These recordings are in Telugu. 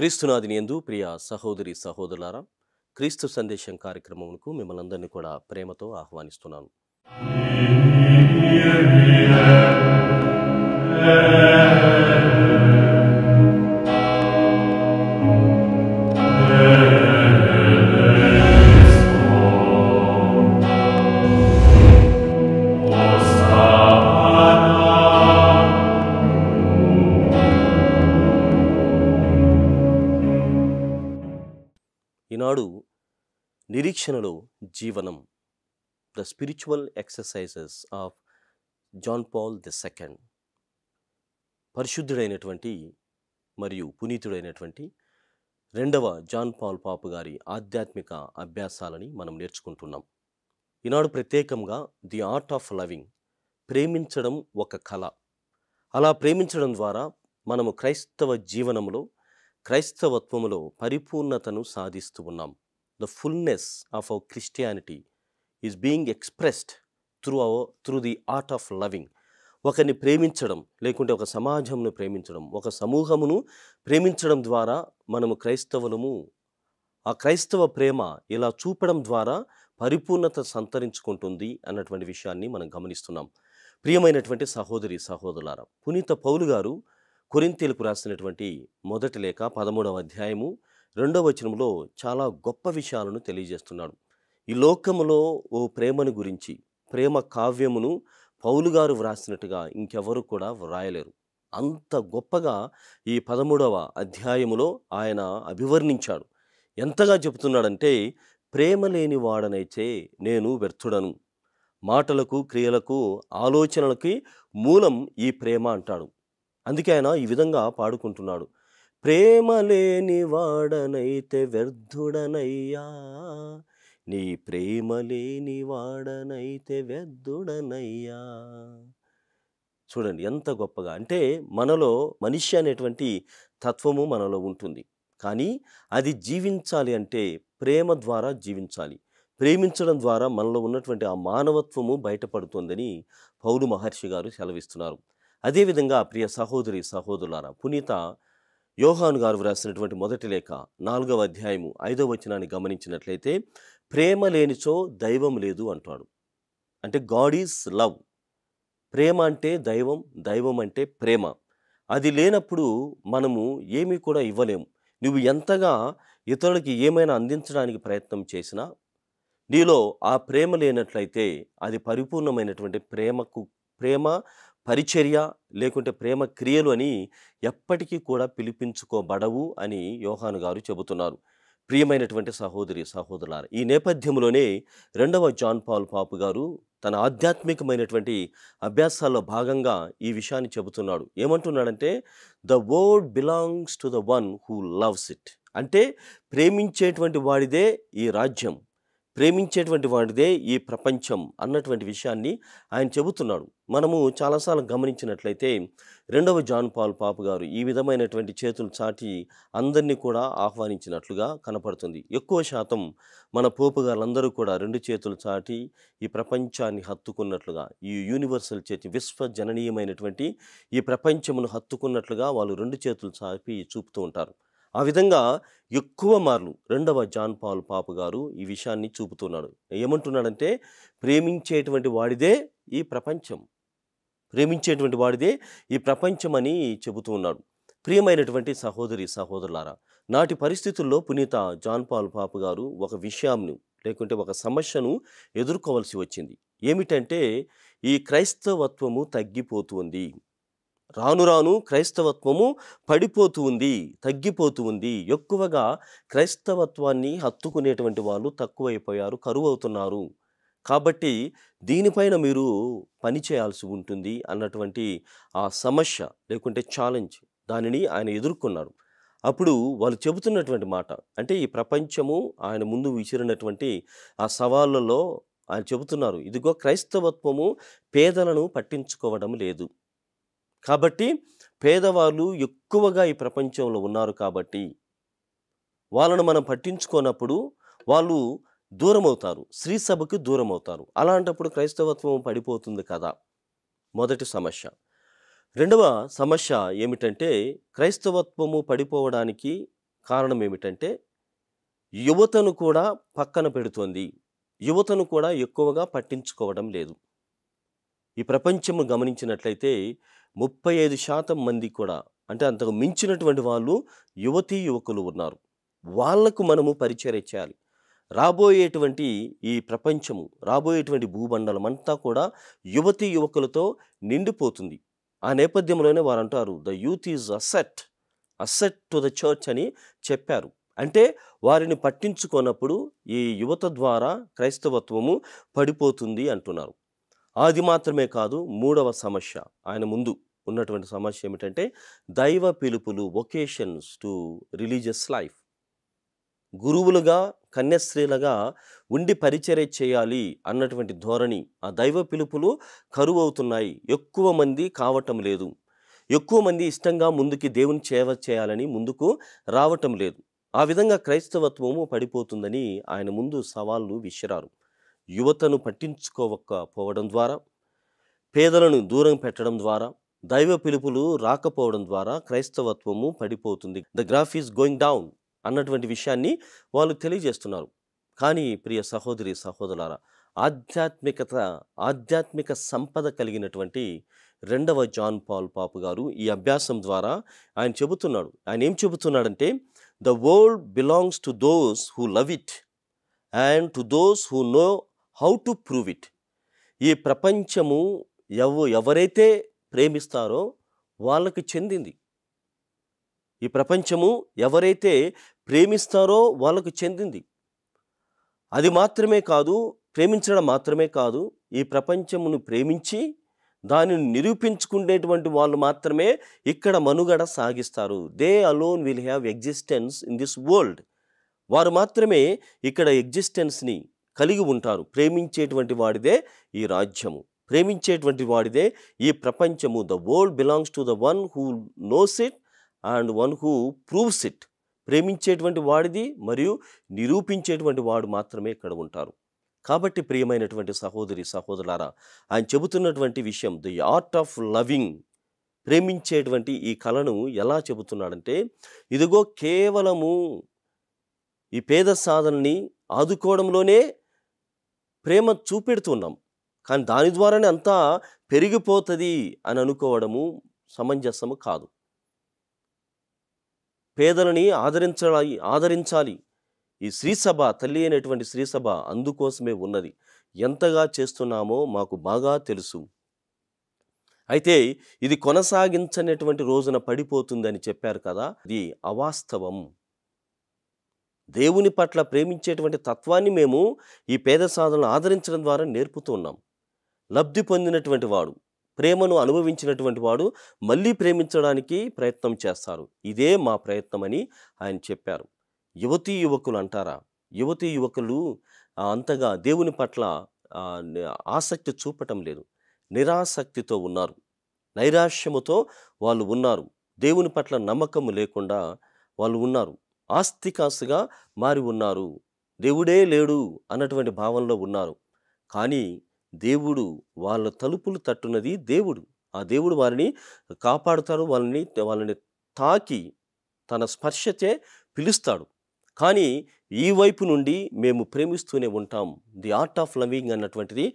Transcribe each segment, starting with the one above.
క్రీస్తునాథుని యందు ప్రియ సహోదరి సహోదరులారా, క్రీస్తు సందేశం కార్యక్రమమునకు మిమ్మల్ని అందరినీ కూడా ప్రేమతో ఆహ్వానిస్తున్నాను. ఈనాడు నిరీక్షణలో జీవనం, the spiritual exercises of John Paul II, పరిశుద్ధుడైనటువంటి మరియు పునీతుడైనటువంటి రెండవ జాన్ పాల్ పాపు గారి ఆధ్యాత్మిక అభ్యాసాలని మనం నేర్చుకుంటున్నాం. ఈనాడు ప్రత్యేకంగా ది ఆర్ట్ ఆఫ్ లవింగ్, ప్రేమించడం ఒక కళ. అలా ప్రేమించడం ద్వారా మనము క్రైస్తవ జీవనంలో, క్రైస్తవత్వములో పరిపూర్ణతను సాధిస్తూ ఉన్నాం. The fullness of our Christianity is being expressed through the art of loving. ఒకరిని ప్రేమించడం, లేకుంటే ఒక సమాజంను ప్రేమించడం, ఒక సమూహమును ప్రేమించడం ద్వారా మనము క్రైస్తవులము. ఆ క్రైస్తవ ప్రేమ ఇలా చూపడం ద్వారా పరిపూర్ణత సంతరించుకుంటుంది అన్నటువంటి విషయాన్ని మనం గమనిస్తున్నాం. ప్రియమైనటువంటి సహోదరి సహోదరులారా, పునీత పౌలు గారు కొరింథీయులకు రాసినటువంటి మొదటి లేఖ 13వ అధ్యాయము 2వ వచనంలో చాలా గొప్ప విషయాలను తెలియజేస్తున్నాడు. ఈ లోకములో ఓ ప్రేమను గురించి, ప్రేమ కావ్యమును పౌలు గారు వ్రాసినట్టుగా ఇంకెవరు కూడా వ్రాయలేరు. అంత గొప్పగా ఈ 13వ అధ్యాయములో ఆయన అభివర్ణించాడు. ఎంతగా చెబుతున్నాడంటే, ప్రేమ లేని వాడనైతే నేను వ్యర్థుడను, మాటలకు, క్రియలకు, ఆలోచనలకి మూలం ఈ ప్రేమ అంటాడు. అందుకే ఆయన ఈ విధంగా పాడుకుంటున్నాడు, ప్రేమ లేని వాడనైతే వ్యర్థుడనయ్యా, నీ ప్రేమ లేని వాడనైతే వ్యర్థుడనయ్యా. చూడండి ఎంత గొప్పగా. అంటే మనలో మనిషి అనేటువంటి తత్వము మనలో ఉంటుంది, కానీ అది జీవించాలి అంటే ప్రేమ ద్వారా జీవించాలి. ప్రేమించడం ద్వారా మనలో ఉన్నటువంటి ఆ మానవత్వము బయటపడుతుందని పౌలు మహర్షి గారు సెలవిస్తున్నారు. అదేవిధంగా ప్రియ సహోదరి సహోదరులారా, పునీత యోహాను గారు వ్రాసినటువంటి మొదటి లేఖ 4వ అధ్యాయము 5వ వచనాన్ని గమనించినట్లయితే, ప్రేమ లేనిచో దైవం లేదు అంటాడు. అంటే గాడ్ ఈజ్ లవ్. ప్రేమ అంటే దైవం, దైవం అంటే ప్రేమ. అది లేనప్పుడు మనము ఏమీ కూడా ఇవ్వలేము. నువ్వు ఎంతగా ఇతరులకి ఏమైనా అందించడానికి ప్రయత్నం చేసినా, నీలో ఆ ప్రేమ లేనట్లయితే అది పరిపూర్ణమైనటువంటి ప్రేమ పరిచర్య లేకుంటే ప్రేమ క్రియలు అని ఎప్పటికీ కూడా పిలిపించుకోబడవు అని యోహాను గారు చెబుతున్నారు. ప్రియమైనటువంటి సహోదరి సహోదరులారా, ఈ నేపథ్యంలోనే రెండవ జాన్ పాల్ పాపు గారు తన ఆధ్యాత్మికమైనటువంటి అభ్యాసాల్లో భాగంగా ఈ విషయాన్ని చెబుతున్నాడు. ఏమంటున్నాడంటే, the world belongs to the one who loves it. అంటే ప్రేమించేటువంటి వాడిదే ఈ రాజ్యం, ప్రేమించేటువంటి వాడిదే ఈ ప్రపంచం అన్నటువంటి విషయాన్ని ఆయన చెబుతున్నాడు. మనము చాలాసార్లు గమనించినట్లయితే రెండవ జాన్ పాల్ పాపు గారు ఈ విధమైనటువంటి చేతులు చాటి అందరినీ కూడా ఆహ్వానించినట్లుగా కనపడుతుంది. ఎక్కువ శాతం మన పోపు గారులందరూ కూడా రెండు చేతులు చాటి ఈ ప్రపంచాన్ని హత్తుకున్నట్లుగా, ఈ యూనివర్సల్ చర్చ్, విశ్వజననీయమైనటువంటి ఈ ప్రపంచమును హత్తుకున్నట్లుగా వాళ్ళు రెండు చేతులు చాపి చూపుతూ ఉంటారు. ఆ విధంగా ఎక్కువ మార్లు రెండవ జాన్ పాల్ పాపు గారు ఈ విషయాన్ని చూపుతున్నాడు. ఏమంటున్నాడంటే, ప్రేమించేటువంటి వాడిదే ఈ ప్రపంచం, ప్రేమించేటువంటి వాడిదే ఈ ప్రపంచం అని చెబుతూ ఉన్నాడు. ప్రియమైనటువంటి సహోదరి సహోదరులారా, నాటి పరిస్థితుల్లో పునీత జాన్ పాల్ పాపు గారు ఒక విషయాన్ని లేకుంటే ఒక సమస్యను ఎదుర్కోవాల్సి వచ్చింది. ఏమిటంటే, ఈ క్రైస్తవత్వము తగ్గిపోతుంది. రాను రాను క్రైస్తవత్వము పడిపోతూ ఉంది, తగ్గిపోతూ ఉంది. ఎక్కువగా క్రైస్తవత్వాన్ని హత్తుకునేటువంటి వాళ్ళు తక్కువైపోయారు, కరువవుతున్నారు. కాబట్టి దీనిపైన మీరు పని చేయాల్సి ఉంటుంది అన్నటువంటి ఆ సమస్య లేకుంటే ఛాలెంజ్, దానిని ఆయన ఎదుర్కొన్నాడు. అప్పుడు వాళ్ళు చెబుతున్నటువంటి మాట అంటే, ఈ ప్రపంచము ఆయన ముందు విసిరినటువంటి ఆ సవాళ్ళలో ఆయన చెబుతున్నారు, ఇదిగో క్రైస్తవత్వము పేదలను పట్టించుకోవడం లేదు. కాబట్టి పేదవాళ్ళు ఎక్కువగా ఈ ప్రపంచంలో ఉన్నారు కాబట్టి వాళ్ళను మనం పట్టించుకోనప్పుడు వాళ్ళు దూరమవుతారు. స్త్రీ సభకు దూరమవుతారు. అలాంటప్పుడు క్రైస్తవత్వం పడిపోతుంది కదా! మొదటి సమస్య. రెండవ సమస్య ఏమిటంటే, క్రైస్తవత్వము పడిపోవడానికి కారణం ఏమిటంటే, యువతను కూడా పక్కన పెడుతోంది. యువతను కూడా ఎక్కువగా పట్టించుకోవడం లేదు. ఈ ప్రపంచము గమనించినట్లయితే 35% మంది కూడా, అంటే అంతకు మించినటువంటి వాళ్ళు యువతీ యువకులు ఉన్నారు. వాళ్లకు మనము పరిచర్య చేయాలి. రాబోయేటువంటి ఈ ప్రపంచము, రాబోయేటువంటి భూమండలం అంతా కూడా యువతీ యువకులతో నిండిపోతుంది. ఆ నేపథ్యంలోనే వారు అంటారు, the youth is asset to the church అని చెప్పారు. అంటే వారిని పట్టించుకోనప్పుడు ఈ యువత ద్వారా క్రైస్తవత్వము పడిపోతుంది అంటున్నారు. అది మాత్రమే కాదు, మూడవ సమస్య, ఆయన ముందు ఉన్నటువంటి సమస్య ఏమిటంటే, దైవ పిలుపులు, వొకేషన్స్ టు రిలీజియస్ లైఫ్. గురువులుగా, కన్యస్త్రీలుగా ఉండి పరిచర్య చేయాలి అన్నటువంటి ధోరణి, ఆ దైవ పిలుపులు కరువవుతున్నాయి. ఎక్కువ మంది కావటం లేదు. ఎక్కువ మంది ఇష్టంగా ముందుకి దేవుని సేవ చేయాలని ముందుకు రావటం లేదు. ఆ విధంగా క్రైస్తవత్వము పడిపోతుందని ఆయన ముందు సవాళ్ళు విసిరారు. యువతను పట్టించుకోకపోవడం ద్వారా, పేదలను దూరం పెట్టడం ద్వారా, దైవ పిలుపులు రాకపోవడం ద్వారా క్రైస్తవత్వము పడిపోతుంది. The graph is going down అన్నటువంటి విషయాన్ని వాళ్ళు తెలియజేస్తున్నారు. కానీ ప్రియ సహోదరి సహోదరులారా, ఆధ్యాత్మిక సంపద కలిగినటువంటి రెండవ జాన్ పాల్ పాపు గారు ఈ అభ్యాసం ద్వారా ఆయన చెబుతున్నాడు. ఆయన ఏం చెబుతున్నాడంటే, the world belongs to those who love it and to those who know how to prove it. ఈ ప్రపంచము ఎవరైతే ప్రేమిస్తారో వాళ్ళకి చెందింది. ఈ ప్రపంచము ఎవరైతే ప్రేమిస్తారో వాళ్ళకు చెందింది. అది మాత్రమే కాదు, ప్రేమించడం మాత్రమే కాదు, ఈ ప్రపంచమును ప్రేమించి దానిని నిరూపించుకునేటువంటి వాళ్ళు మాత్రమే ఇక్కడ మనుగడ సాగిస్తారు. They alone will have existence in this world. వారు మాత్రమే ఇక్కడ ఎగ్జిస్టెన్స్ని కలిగి ఉంటారు. ప్రేమించేటువంటి వాడిదే ఈ రాజ్యము, ప్రేమించేటువంటి వాడిదే ఈ ప్రపంచము. The world belongs to the one who knows it and one who proves it. ప్రేమించేటువంటి వాడిది మరియు నిరూపించేటువంటి వాడు మాత్రమే ఇక్కడ ఉంటారు. కాబట్టి ప్రియమైనటువంటి సహోదరి సహోదరులారా, ఆయన చెబుతున్నటువంటి విషయం, ది ఆర్ట్ ఆఫ్ లవింగ్, ప్రేమించేటువంటి ఈ కళను ఎలా చెబుతున్నాడంటే, ఇదిగో కేవలము ఈ పేద సాధనని ఆదుకోవడంలోనే ప్రేమ చూపెడుతున్నాం, కానీ దాని ద్వారానే అంతా పెరిగిపోతుంది అని అనుకోవడము సమంజసము కాదు. పేదలని ఆదరించాలి. ఈ శ్రీసభ, తల్లి అయినటువంటి శ్రీసభ అందుకోసమే ఉన్నది. ఎంతగా చేస్తున్నామో మాకు బాగా తెలుసు. అయితే ఇది కొనసాగించనేటువంటి రోజున పడిపోతుందని చెప్పారు కదా, ఇది అవాస్తవం. దేవుని పట్ల ప్రేమించేటువంటి తత్వాన్ని మేము ఈ పేద సాధనను ఆదరించడం ద్వారా నేర్పుతున్నాం. లబ్ధి పొందినటువంటి వాడు, ప్రేమను అనుభవించినటువంటి వాడు మళ్ళీ ప్రేమించడానికి ప్రయత్నం చేస్తారు. ఇదే మా ప్రయత్నం అని ఆయన చెప్పారు. యువతీ యువకులు అంటారా, యువతీ యువకులు అంతగా దేవుని పట్ల ఆసక్తి చూపటం లేదు. నిరాసక్తితో ఉన్నారు, నైరాశ్యముతో వాళ్ళు ఉన్నారు. దేవుని పట్ల నమ్మకము లేకుండా వాళ్ళు ఉన్నారు. ఆస్తికాసుగా మారి ఉన్నారు. దేవుడే లేడు అన్నటువంటి భావనలో ఉన్నారు. కానీ దేవుడు వాళ్ళ తలుపులు తట్టున్నది దేవుడు. ఆ దేవుడు వారిని కాపాడుతాడు, వాళ్ళని తాకి తన స్పర్శచే పిలుస్తాడు. కానీ ఈ వైపు నుండి మేము ప్రేమిస్తూనే ఉంటాం. ది ఆర్ట్ ఆఫ్ లవింగ్ అన్నటువంటిది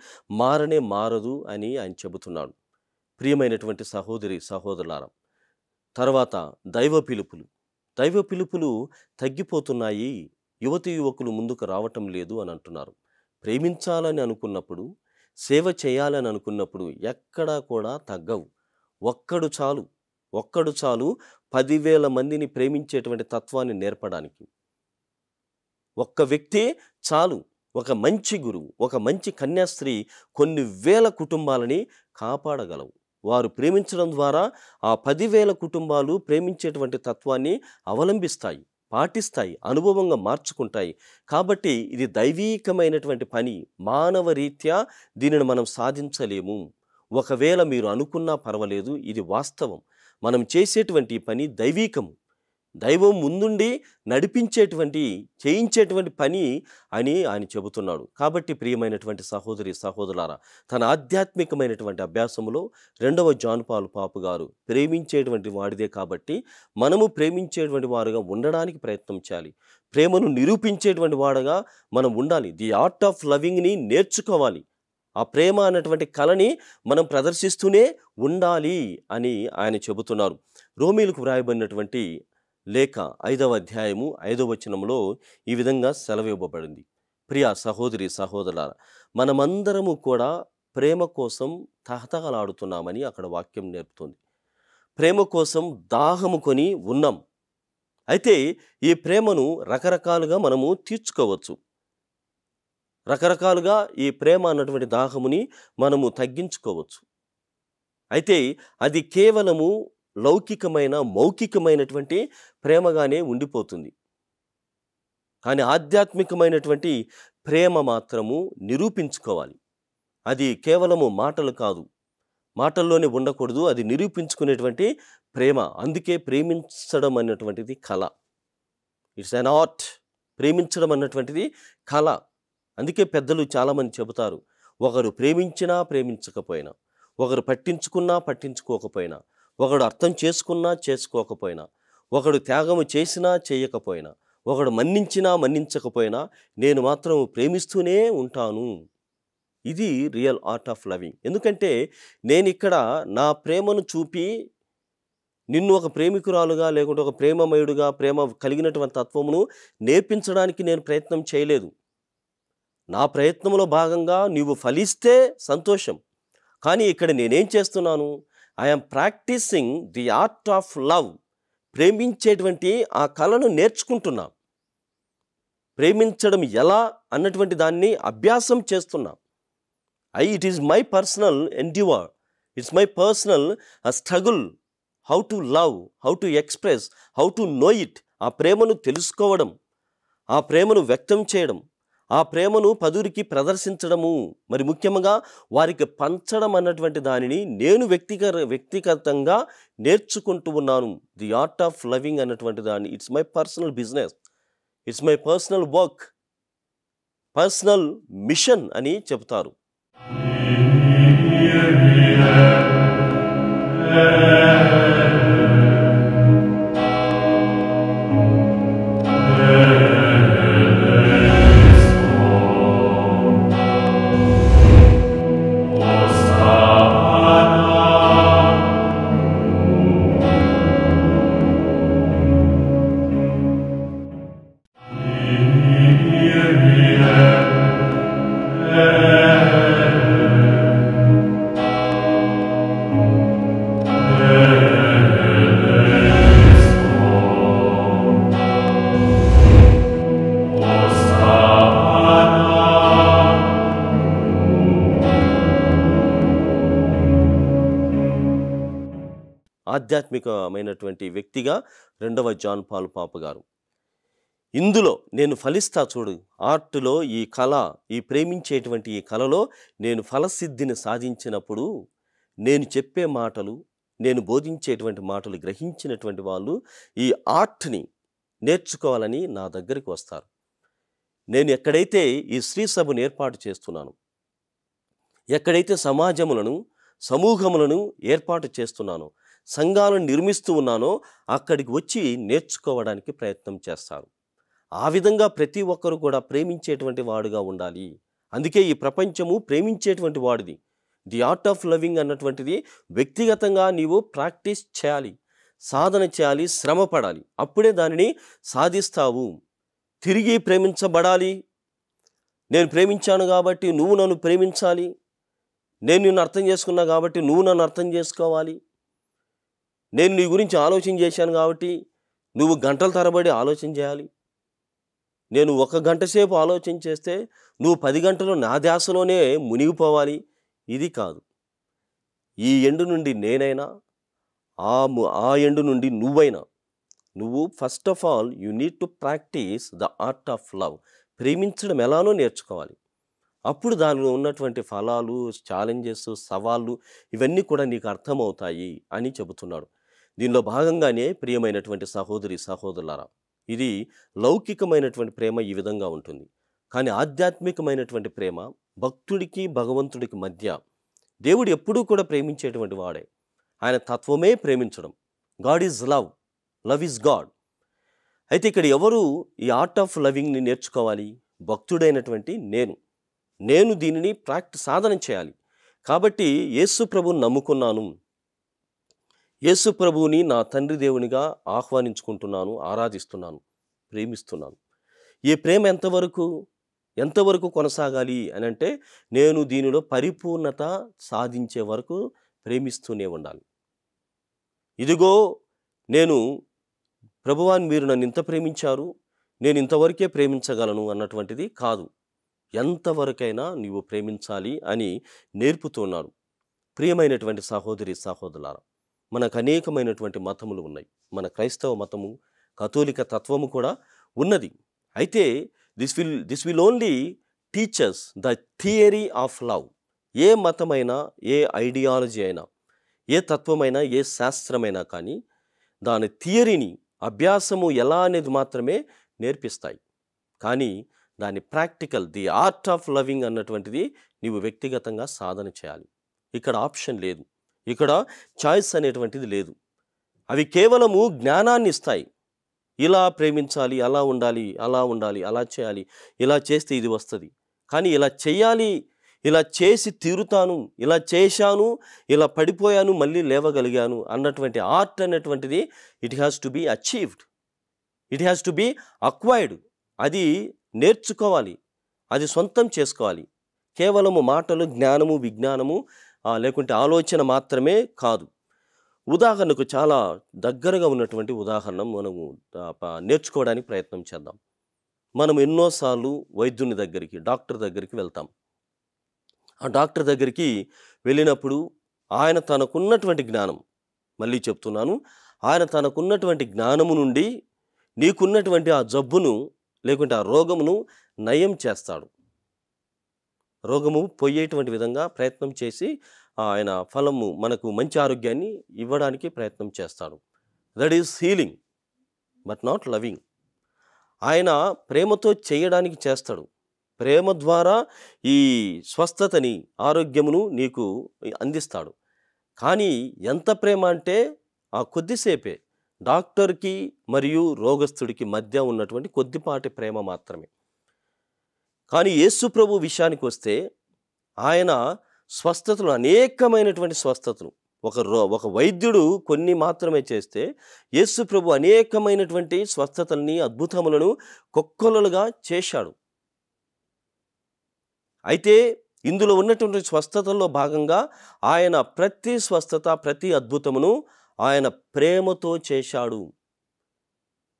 మారదు అని ఆయన చెబుతున్నాడు. ప్రియమైనటువంటి సహోదరి సహోదరులారా, తర్వాత దైవ పిలుపులు తగ్గిపోతున్నాయి. యువతి యువకులు ముందుకు రావటం లేదు అని అంటున్నారు. ప్రేమించాలని అనుకున్నప్పుడు, సేవ చేయాలని అనుకున్నప్పుడు ఎక్కడా కూడా తగ్గవు. ఒక్కడు చాలు 10,000 మందిని ప్రేమించేటువంటి తత్వాన్ని నేర్పడానికి. ఒక్క వ్యక్తి చాలు. ఒక మంచి గురువు, ఒక మంచి కన్యాస్త్రీ కొన్ని వేల కుటుంబాలని కాపాడగలవు. వారు ప్రేమించడం ద్వారా ఆ 10,000 కుటుంబాలు ప్రేమించేటువంటి తత్వాన్ని అవలంబిస్తాయి, పాటిస్తాయి, అనుభవంగా మార్చుకుంటాయి. కాబట్టి ఇది దైవీకమైనటువంటి పని. మానవ రీత్యా దీనిని మనం సాధించలేము. ఒకవేళ మీరు అనుకున్నా పర్వాలేదు, ఇది వాస్తవం. మనం చేసేటువంటి ఈ పని దైవీకము. దైవం ముందుండి నడిపించేటువంటి, చేయించేటువంటి పని అని ఆయన చెబుతున్నాడు. కాబట్టి ప్రియమైనటువంటి సహోదరి సహోదరులారా, తన ఆధ్యాత్మికమైనటువంటి అభ్యాసములో 2వ జాన్ పాల్ పాపు గారు ప్రేమించేటువంటి వాడిదే కాబట్టి మనము ప్రేమించేటువంటి వారుగా ఉండడానికి ప్రయత్నం చేయాలి. ప్రేమను నిరూపించేటువంటి వాడుగా మనం ఉండాలి. ది ఆర్ట్ ఆఫ్ లవింగ్ని నేర్చుకోవాలి. ఆ ప్రేమ అన్నటువంటి కళని మనం ప్రదర్శిస్తూనే ఉండాలి అని ఆయన చెబుతున్నారు. రోమీలకు వ్రాయబడినటువంటి లేఖ 5వ అధ్యాయము 5వ వచనంలో ఈ విధంగా సెలవివ్వబడింది. ప్రియ సహోదరి సహోదరులారా, మనమందరము కూడా ప్రేమ కోసం తహతహలాడుతున్నామని అక్కడ వాక్యం నేర్పుతుంది. ప్రేమ కోసం దాహము కొని ఉన్నాం. అయితే ఈ ప్రేమను రకరకాలుగా మనము తీర్చుకోవచ్చు. రకరకాలుగా ఈ ప్రేమ అన్నటువంటి దాహముని మనము తగ్గించుకోవచ్చు. అయితే అది కేవలము లౌకికమైన, మౌఖికమైనటువంటి ప్రేమగానే ఉండిపోతుంది. కానీ ఆధ్యాత్మికమైనటువంటి ప్రేమ మాత్రము నిరూపించుకోవాలి. అది కేవలము మాటలు కాదు, మాటల్లోనే ఉండకూడదు. అది నిరూపించుకునేటువంటి ప్రేమ. అందుకే ప్రేమించడం అన్నటువంటిది కళ. It's an art. ప్రేమించడం అన్నటువంటిది కళ. అందుకే పెద్దలు చాలామంది చెబుతారు, ఒకరు ప్రేమించినా ప్రేమించకపోయినా, ఒకరు పట్టించుకున్నా పట్టించుకోకపోయినా, ఒకడు అర్థం చేసుకున్నా చేసుకోకపోయినా, ఒకడు త్యాగము చేసినా చేయకపోయినా, ఒకడు మన్నించినా మన్నించకపోయినా, నేను మాత్రం ప్రేమిస్తూనే ఉంటాను. ఇది రియల్ ఆర్ట్ ఆఫ్ లవింగ్. ఎందుకంటే నేను ఇక్కడ నా ప్రేమను చూపి నిన్ను ఒక ప్రేమికురాలుగా, లేకుంటే ఒక ప్రేమమయుడుగా, ప్రేమ కలిగినటువంటి తత్వమును నేర్పించడానికి నేను ప్రయత్నం చేయలేదు. నా ప్రయత్నంలో భాగంగా నీవు ఫలిస్తే సంతోషం. కానీ ఇక్కడ నేనేం చేస్తున్నాను? I'm practising the art of love. ప్రేమించేటువంటి ఆ కళను నేర్చుకుంటున్నా. ప్రేమించడం ఎలా అన్నటువంటి దాన్ని అభ్యాసం చేస్తున్నా. It is my personal endeavour. It's my personal struggle. How to love, how to express, how to know it. ఆ ప్రేమను తెలుసుకోవడం, ఆ ప్రేమను వ్యక్తం చేయడం, ఆ ప్రేమను పదురికి ప్రదర్శించడము, మరి ముఖ్యంగా వారికి పంచడం అన్నటువంటి దానిని నేను వ్యక్తిగతంగా నేర్చుకుంటూ ఉన్నాను. ది ఆర్ట్ ఆఫ్ లవింగ్ అన్నటువంటి దాన్ని it's my personal business, it's my personal work, personal mission అని చెబుతారు. ఆధ్యాత్మికమైనటువంటి వ్యక్తిగా 2వ జాన్ పాల్ పాపు గారు, ఇందులో నేను ఫలిస్తా చూడు. ఆర్ట్లో ఈ కళ, ఈ ప్రేమించేటువంటి ఈ కళలో నేను ఫలసిద్ధిని సాధించినప్పుడు నేను చెప్పే మాటలు, నేను బోధించేటువంటి మాటలు గ్రహించినటువంటి వాళ్ళు ఈ ఆర్ట్ని నేర్చుకోవాలని నా దగ్గరికి వస్తారు. నేను ఎక్కడైతే ఈ స్త్రీ సభను ఏర్పాటు చేస్తున్నాను, ఎక్కడైతే సమాజములను, సమూహములను ఏర్పాటు చేస్తున్నానో, సంఘాలను నిర్మిస్తూ ఉన్నానో, అక్కడికి వచ్చి నేర్చుకోవడానికి ప్రయత్నం చేస్తారు. ఆ విధంగా ప్రతి ఒక్కరు కూడా ప్రేమించేటువంటి వాడుగా ఉండాలి. అందుకే ఈ ప్రపంచము ప్రేమించేటువంటి వాడిది. ది ఆర్ట్ ఆఫ్ లవింగ్ అన్నటువంటిది వ్యక్తిగతంగా నీవు ప్రాక్టీస్ చేయాలి, సాధన చేయాలి, శ్రమ పడాలి. అప్పుడే దానిని సాధిస్తావు. తిరిగి ప్రేమించబడాలి. నేను ప్రేమించాను కాబట్టి నువ్వు నన్ను ప్రేమించాలి. నేను నిన్ను అర్థం చేసుకున్నా కాబట్టి నువ్వు నన్ను అర్థం చేసుకోవాలి. నేను నీ గురించి ఆలోచన చేశాను కాబట్టి నువ్వు గంటల తరబడి ఆలోచన చేయాలి. నేను 1 గంట సేపు ఆలోచన చేస్తే నువ్వు 10 గంటలు నా ధ్యాసలోనే మునిగిపోవాలి. ఇది కాదు. ఈ ఎండు నుండి నేనైనా, ఆ ఎండు నుండి నువ్వైనా నువ్వు first of all you need to practice the art of love. ప్రేమించడం ఎలానో నేర్చుకోవాలి. అప్పుడు దానిలో ఉన్నటువంటి ఫలాలు, ఛాలెంజెస్, సవాళ్ళు ఇవన్నీ కూడా నీకు అర్థమవుతాయి అని చెబుతున్నాడు. దీనిలో భాగంగానే ప్రియమైనటువంటి సహోదరి, సహోదరులారా, ఇది లౌకికమైనటువంటి ప్రేమ ఈ విధంగా ఉంటుంది. కానీ ఆధ్యాత్మికమైనటువంటి ప్రేమ భక్తుడికి, భగవంతుడికి మధ్య దేవుడు ఎప్పుడూ కూడా ప్రేమించేటువంటి వాడే. ఆయన తత్వమే ప్రేమించడం. God is love, love is God. అయితే ఇక్కడ ఎవరు ఈ ఆర్ట్ ఆఫ్ లవింగ్ని నేర్చుకోవాలి? భక్తుడైనటువంటి నేను దీనిని సాధన చేయాలి. కాబట్టి యేసు ప్రభువుని నమ్ముకున్నాను, యేసు ప్రభువుని నా తండ్రి దేవునిగా ఆహ్వానించుకుంటున్నాను, ఆరాధిస్తున్నాను, ప్రేమిస్తున్నాను. ఈ ప్రేమ ఎంతవరకు కొనసాగాలి అని అంటే, నేను దీనిలో పరిపూర్ణత సాధించే వరకు ప్రేమిస్తూనే ఉండాలి. ఇదిగో నేను ప్రభువాన్ని మీరు నన్ను ఇంత ప్రేమించారు, నేను ఇంతవరకే ప్రేమించగలను అన్నటువంటిది కాదు. ఎంతవరకైనా నీవు ప్రేమించాలి అని నేర్పుతున్నాడు. ప్రియమైనటువంటి సహోదరి, సహోదరులారా, మనకు అనేకమైనటువంటి మతములు ఉన్నాయి. మన క్రైస్తవ మతము, కథోలిక తత్వము కూడా ఉన్నది. అయితే this will only teachers the theory of love. ఏ మతమైనా, ఏ ఐడియాలజీ అయినా, ఏ తత్వమైనా, ఏ శాస్త్రమైనా కానీ దాని థియరీని, అభ్యాసము ఎలా అనేది మాత్రమే నేర్పిస్తాయి. కానీ దాని practical, the art of loving అన్నటువంటిది నీవు వ్యక్తిగతంగా సాధన చేయాలి. ఇక్కడ ఆప్షన్ లేదు, ఇక్కడ చాయిస్ అనేటువంటిది లేదు. అవి కేవలము జ్ఞానాన్ని ఇస్తాయి. ఇలా ప్రేమించాలి, అలా ఉండాలి, అలా ఉండాలి, అలా చేయాలి, ఇలా చేస్తే ఇది వస్తుంది. కానీ ఇలా చేయాలి, ఇలా చేసి తీరుతాను, ఇలా చేశాను, ఇలా పడిపోయాను, మళ్ళీ లేవగలిగాను అన్నటువంటి ఆర్ట్ అనేటువంటిది it has to be achieved, it has to be acquired. అది నేర్చుకోవాలి, అది సొంతం చేసుకోవాలి. కేవలము మాటలు, జ్ఞానము, విజ్ఞానము లేకుంటే ఆలోచన మాత్రమే కాదు. ఉదాహరణకు చాలా దగ్గరగా ఉన్నటువంటి ఉదాహరణ మనము నేర్చుకోవడానికి ప్రయత్నం చేద్దాం. మనం ఎన్నోసార్లు వైద్యుని దగ్గరికి, డాక్టర్ దగ్గరికి వెళ్తాం. ఆ డాక్టర్ దగ్గరికి వెళ్ళినప్పుడు ఆయన తనకున్నటువంటి జ్ఞానం, మళ్ళీ చెప్తున్నాను, ఆయన తనకున్నటువంటి జ్ఞానము నుండి నీకున్నటువంటి ఆ జబ్బును లేకుంటే ఆ రోగమును నయం చేస్తాడు. రోగము పోయేటువంటి విధంగా ప్రయత్నం చేసి ఆయన ఫలము, మనకు మంచి ఆరోగ్యాన్ని ఇవ్వడానికి ప్రయత్నం చేస్తాడు. That is healing, but not loving. ఆయన ప్రేమతో చేయడానికి చేస్తాడు. ప్రేమ ద్వారా ఈ స్వస్థతని, ఆరోగ్యమును నీకు అందిస్తాడు. కానీ ఎంత ప్రేమ అంటే ఆ కొద్దిసేపే. డాక్టర్కి మరియు రోగస్తుడికి మధ్య ఉన్నటువంటి కొద్దిపాటి ప్రేమ మాత్రమే. కానీ యేసు ప్రభు విషయానికి వస్తే ఆయన స్వస్థతలు, అనేకమైనటువంటి స్వస్థతలు, ఒక వైద్యుడు కొన్ని మాత్రమే చేస్తే యేసు ప్రభు అనేకమైనటువంటి స్వస్థతల్ని, అద్భుతములను కొక్కొలలుగా చేశాడు. అయితే ఇందులో ఉన్నటువంటి స్వస్థతల్లో భాగంగా ఆయన ప్రతి స్వస్థత, ప్రతి అద్భుతమును ఆయన ప్రేమతో చేశాడు.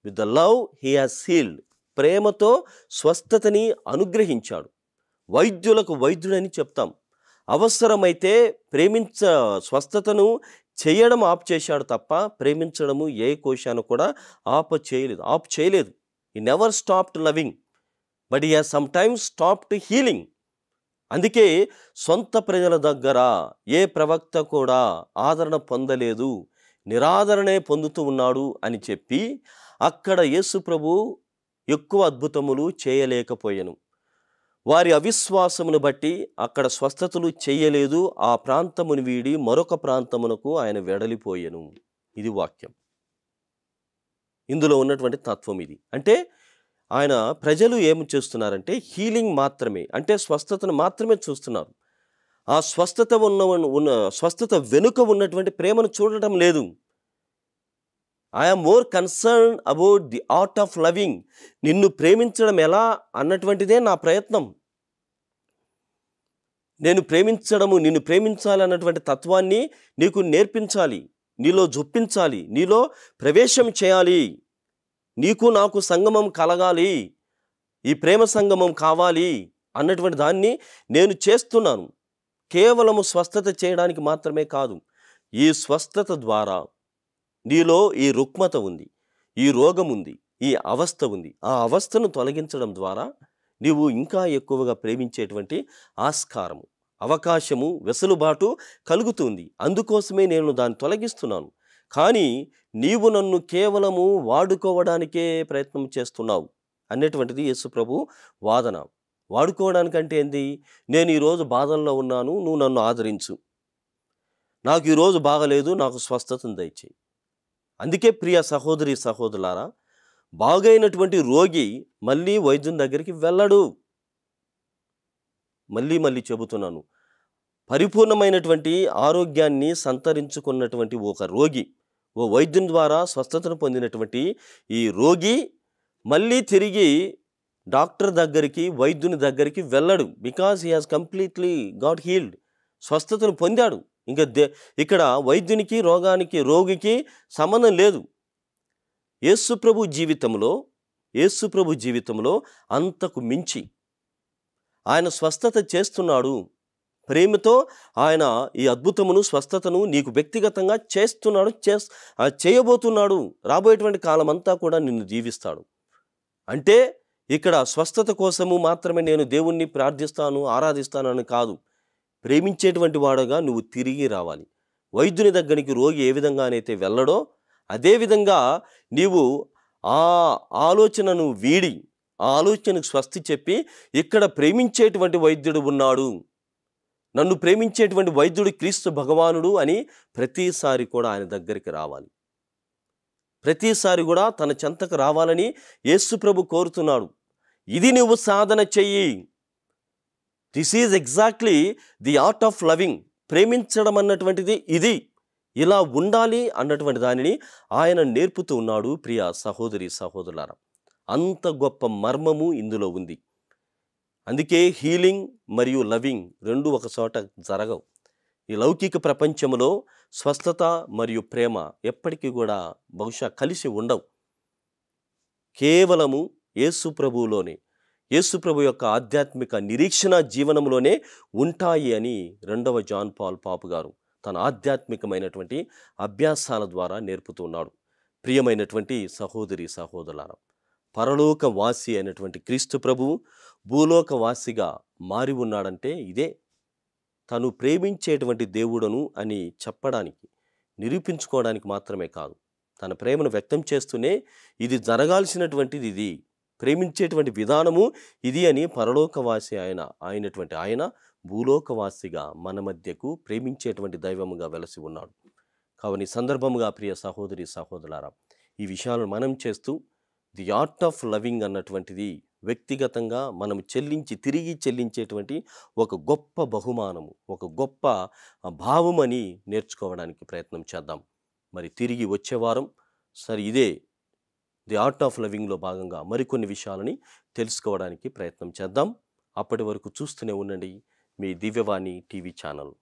With the love he has healed. ప్రేమతో స్వస్థతని అనుగ్రహించాడు. వైద్యులకు వైద్యుడని చెప్తాం. అవసరమైతే స్వస్థతను చేయడం ఆపు చేశాడు తప్ప ప్రేమించడము ఏ కోశాను కూడా ఆపు చేయలేదు. He never stopped loving, but he has some times stopped healing. అందుకే సొంత ప్రజల దగ్గర ఏ ప్రవక్త కూడా ఆదరణ పొందలేదు, నిరాదరణే పొందుతూ ఉన్నాడు అని చెప్పి అక్కడ యేసు ప్రభు ఎక్కువ అద్భుతములు చేయలేకపోయాను. వారి అవిశ్వాసమును బట్టి అక్కడ స్వస్థతలు చేయలేదు. ఆ ప్రాంతమును వీడి మరొక ప్రాంతమునకు ఆయన వెడలిపోయాను. ఇది వాక్యం. ఇందులో ఉన్నటువంటి తత్వం ఇది. అంటే ఆయన ప్రజలు ఏమి చేస్తున్నారంటే హీలింగ్ మాత్రమే, అంటే స్వస్థతను మాత్రమే చూస్తున్నారు. ఆ స్వస్థత వెనుక ఉన్నటువంటి ప్రేమను చూడటం లేదు. I am more concern about the art of loving. నిన్ను ప్రేమించడం ఎలా అన్నటువంటిదే నా ప్రయత్నం. నిన్ను ప్రేమించాలి అన్నటువంటి తత్వాన్ని నీకు నేర్పించాలి, నీలో జొప్పించాలి, నీలో ప్రవేశం చేయాలి. నీకు నాకు సంగమం కలగాలి, ఈ ప్రేమ సంగమం కావాలి అన్నటువంటి దాన్ని నేను చేస్తున్నాను. కేవలము స్వస్థత చేయడానికి మాత్రమే కాదు, ఈ స్వస్థత ద్వారా నీలో ఈ రుగ్మత ఉంది, ఈ రోగం ఉంది, ఈ అవస్థ ఉంది. ఆ అవస్థను తొలగించడం ద్వారా నీవు ఇంకా ఎక్కువగా ప్రేమించేటువంటి ఆస్కారము, అవకాశము, వెసులుబాటు కలుగుతుంది. అందుకోసమే నేను దాన్ని తొలగిస్తున్నాను. కానీ నీవు నన్ను కేవలము వాడుకోవడానికే ప్రయత్నం చేస్తున్నావు అనేటువంటిది యేసు ప్రభు వాదన. వాడుకోవడానికంటే ఏంది? నేను ఈరోజు బాధల్లో ఉన్నాను, నువ్వు నన్ను ఆదరించు. నాకు ఈరోజు బాగలేదు, నాకు స్వస్థతను దయచేయి. అందుకే ప్రియ సహోదరి సహోదరులారా, బాగైనటువంటి రోగి మళ్ళీ వైద్యుని దగ్గరికి వెళ్ళడు. మళ్ళీ చెబుతున్నాను, పరిపూర్ణమైనటువంటి ఆరోగ్యాన్ని సంతరించుకున్నటువంటి ఒక రోగి, ఓ వైద్యుని ద్వారా స్వస్థతను పొందినటువంటి ఈ రోగి మళ్ళీ తిరిగి డాక్టర్ దగ్గరికి, వైద్యుని దగ్గరికి వెళ్ళడు. Because he has completely got healed. స్వస్థతను పొందాడు. ఇంకా ఇక్కడ వైద్యునికి, రోగికి సంబంధం లేదు. యేసుప్రభు జీవితంలో అంతకు మించి ఆయన స్వస్థత చేస్తున్నాడు. ప్రేమతో ఆయన ఈ అద్భుతమును, స్వస్థతను నీకు వ్యక్తిగతంగా చేస్తున్నాడు, చేయబోతున్నాడు. రాబోయేటువంటి కాలమంతా కూడా నిన్ను దీవిస్తాడు. అంటే ఇక్కడ స్వస్థత కోసము మాత్రమే నేను దేవుణ్ణి ప్రార్థిస్తాను, ఆరాధిస్తాను అని కాదు. ప్రేమించేటువంటి వాడుగా నువ్వు తిరిగి రావాలి. వైద్యుని దగ్గరికి రోగి ఏ విధంగానైతే వెళ్ళడో అదేవిధంగా నీవు ఆ ఆలోచనను వీడి, ఆ ఆలోచనకు స్వస్తి చెప్పి, ఇక్కడ ప్రేమించేటువంటి వైద్యుడు ఉన్నాడు, నన్ను ప్రేమించేటువంటి వైద్యుడు క్రీస్తు భగవానుడు అని ప్రతిసారి కూడా ఆయన దగ్గరికి రావాలి. ప్రతిసారి కూడా తన చెంతకు రావాలని యేసు ప్రభు కోరుతున్నాడు. ఇది నువ్వు సాధన చెయ్యి. This is exactly the art of loving. ప్రేమించడం అన్నటువంటిది ఇది, ఇలా ఉండాలి అన్నటువంటి దానిని ఆయన నేర్పుతూ ఉన్నాడు. ప్రియ సహోదరి సహోదరులారా, అంత గొప్ప మర్మము ఇందులో ఉంది. అందుకే హీలింగ్ మరియు లవింగ్ రెండు ఒక చోట జరగవు. ఈ లౌకిక ప్రపంచంలో స్వస్థత మరియు ప్రేమ ఎప్పటికీ కూడా బహుశా కలిసి ఉండవు. కేవలము యేసు ప్రభువులోనే, యేసు ప్రభు యొక్క ఆధ్యాత్మిక నిరీక్షణ జీవనంలోనే ఉంటాయి అని 2వ జాన్ పాల్ పాపు గారు తన ఆధ్యాత్మికమైనటువంటి అభ్యాసాల ద్వారా నేర్పుతున్నాడు. ప్రియమైనటువంటి సహోదరి సహోదరులారా, పరలోక వాసి అయినటువంటి క్రీస్తు ప్రభువు భూలోక వాసిగా మారి ఉన్నాడంటే ఇదే, తను ప్రేమించేటువంటి దేవుడను అని చెప్పడానికి, నిరూపించుకోవడానికి మాత్రమే కాదు, తన ప్రేమను వ్యక్తం చేస్తూనే ఇది జరగాల్సినటువంటిది, ఇది ప్రేమించేటువంటి విధానము ఇది అని పరలోకవాసి అయినటువంటి ఆయన భూలోకవాసిగా మన మధ్యకు ప్రేమించేటువంటి దైవముగా వెలసి ఉన్నాడు. కావున ఈ సందర్భముగా ప్రియ సహోదరి సహోదరులారా, ఈ విషయాలను మనం చేస్తూ ది ఆర్ట్ ఆఫ్ లవింగ్ అన్నటువంటిది వ్యక్తిగతంగా మనం తిరిగి చెల్లించేటువంటి ఒక గొప్ప బహుమానము, ఒక గొప్ప భావమని నేర్చుకోవడానికి ప్రయత్నం చేద్దాం. మరి తిరిగి వచ్చే వారం ఇదే ది ఆర్ట్ ఆఫ్ లవింగ్లో భాగంగా మరికొన్ని విషయాలని తెలుసుకోవడానికి ప్రయత్నం చేద్దాం. అప్పటి వరకు చూస్తూనే ఉండండి మీ దివ్యవాణి టీవీ ఛానల్.